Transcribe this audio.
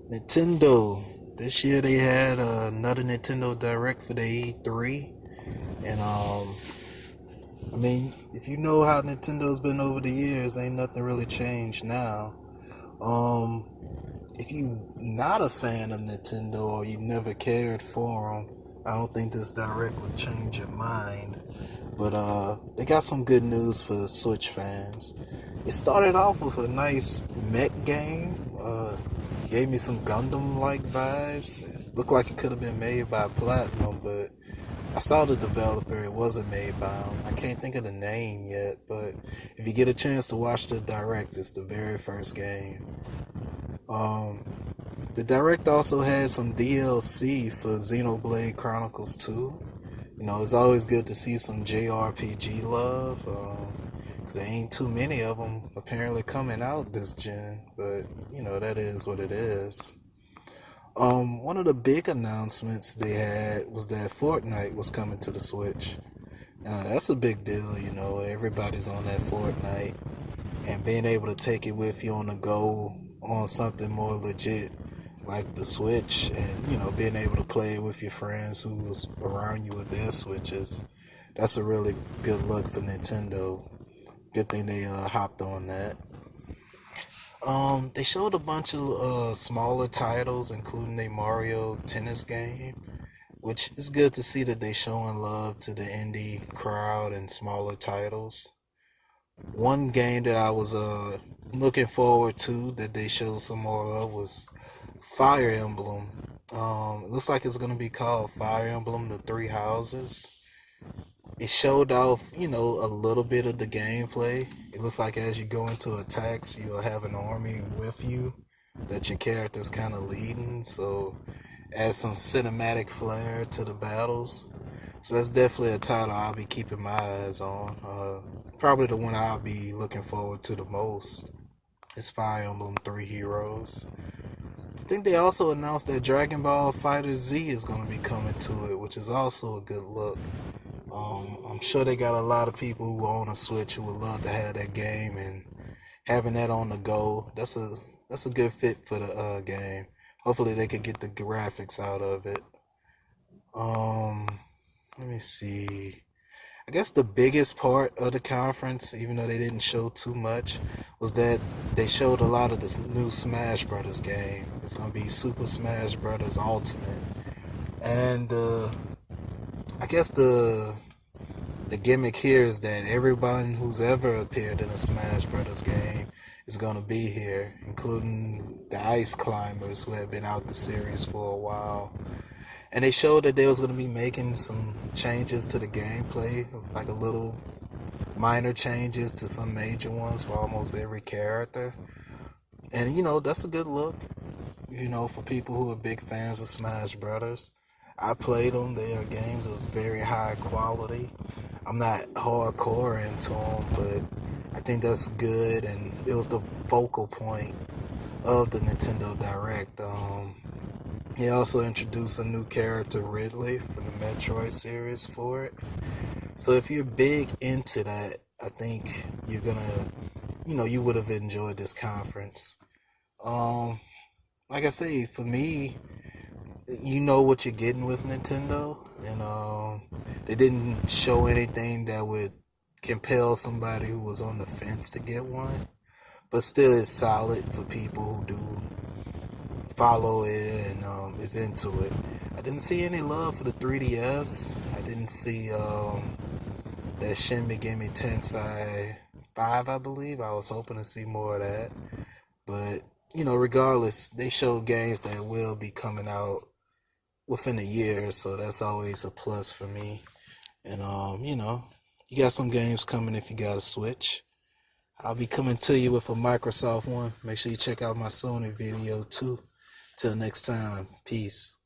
Nintendo. This year they had another Nintendo Direct for the E3, and I mean, if you know how Nintendo's been over the years, ain't nothing really changed now. Um, if you not a fan of Nintendo or you never cared for them, I don't think this Direct would change your mind. But they got some good news for Switch fans. It started off with a nice mech game. Gave me some Gundam-like vibes. It looked like it could have been made by Platinum, but I saw the developer. It wasn't made by him. I can't think of the name yet, but if you get a chance to watch the direct, it's the very first game. Um, the direct also had some DLC for Xenoblade Chronicles 2. You know, it's always good to see some JRPG love. 'Cause there ain't too many of them apparently coming out this gen, but you know that is what it is. One of the big announcements they had was that Fortnite was coming to the Switch. That's a big deal, you know. Everybody's on that Fortnite, and being able to take it with you on the go on something more legit like the Switch, and you know, being able to play it with your friends who's around you with their Switches. That's a really good look for Nintendo. Good thing they hopped on that. They showed a bunch of smaller titles, including a Mario tennis game, which is good to see that they showing love to the indie crowd and smaller titles. One game that I was looking forward to that they showed some more of was Fire Emblem. It looks like it's gonna be called Fire Emblem: The Three Houses. It showed off, you know, a little bit of the gameplay. It looks like as you go into attacks, you'll have an army with you that your character's kind of leading. So, add some cinematic flair to the battles. So that's definitely a title I'll be keeping my eyes on. Probably the one I'll be looking forward to the most is Fire Emblem Three Heroes. I think they also announced that Dragon Ball Fighter Z is going to be coming to it, which is also a good look. I'm sure they got a lot of people who own a Switch who would love to have that game, and having that on the go, that's a good fit for the game. Hopefully they could get the graphics out of it. Um, Let me see. I guess the biggest part of the conference, even though they didn't show too much, was that they showed a lot of this new Smash Brothers game. It's gonna be Super Smash Brothers Ultimate, and I guess the gimmick here is that everyone who's ever appeared in a Smash Brothers game is gonna be here, including the Ice Climbers who have been out the series for a while. And they showed that they was gonna be making some changes to the gameplay, like a little minor changes to some major ones for almost every character. And you know, that's a good look. You know, for people who are big fans of Smash Brothers. I played them. They are games of very high quality. I'm not hardcore into them, but I think that's good, and it was the focal point of the Nintendo Direct. He also introduced a new character, Ridley, from the Metroid series for it. So if you're big into that, I think you're gonna, you know, you would have enjoyed this conference. Um, like I say, for me, you know what you're getting with Nintendo, and they didn't show anything that would compel somebody who was on the fence to get one. But still, it's solid for people who do follow it and is into it. I didn't see any love for the 3DS. I didn't see that Shin Megami Tensei 5, I believe. I was hoping to see more of that. But, you know, regardless, they show games that will be coming out within a year, so that's always a plus for me. And, you know, you got some games coming if you got a Switch. I'll be coming to you with a Microsoft one. Make sure you check out my Sony video too. Till next time, peace.